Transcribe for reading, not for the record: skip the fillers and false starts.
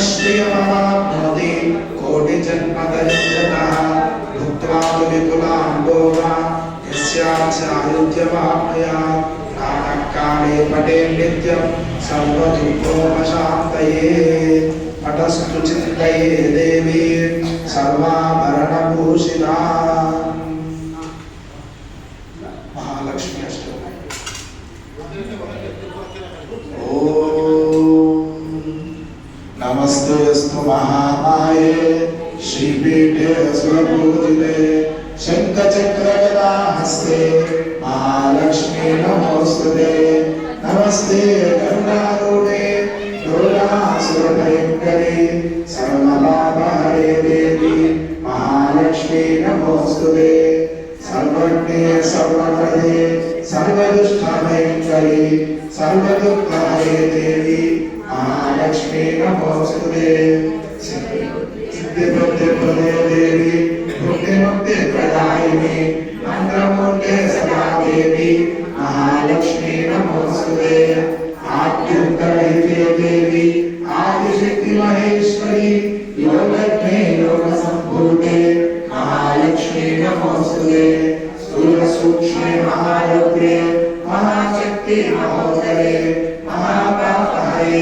श्रियमवाप्नोति कोटिजन्मतरिन्द्रतः भुक्त्वा तु विपुलाम्बो वा यस्यायुज्यमाप्नुयात् प्रातःकाले पठे नित्यं सर्वदुःखोपशान्तये पठस्तु चिन्तये देवी सर्वाभरणभूषिता महालक्ष्मी अष्टमी। नमस्तेस्तु महामाये श्रीपीठे सुरपूजिते शङ्खचक्रगदाहस्ते महालक्ष्मी नमोस्तुते। नमस्ते करुणारूढे दुर्गासुरभयङ्करी सर्वलाभहरे देवी महालक्ष्मी नमोस्तुते। सर्वज्ञे सर्वप्रदे सर्वदुष्टभयङ्करी सर्वदुःखहरे देवी महालक्ष्मी नमोस्तुते। सिद्धिबुद्धिप्रदे देवी बुद्धिमुक्तिप्रदायिनी मन्त्रमूर्ते सदा देवी महालक्ष्मी नमोस्तुते। आद्युक्तरहिते देवी आदिशक्ति महेश्वरी योगज्ञे योगसम्भूते महालक्ष्मी नमोस्तुते। स्थूलसूक्ष्मे महारौद्रे महाशक्ति महोदरे महापापहरे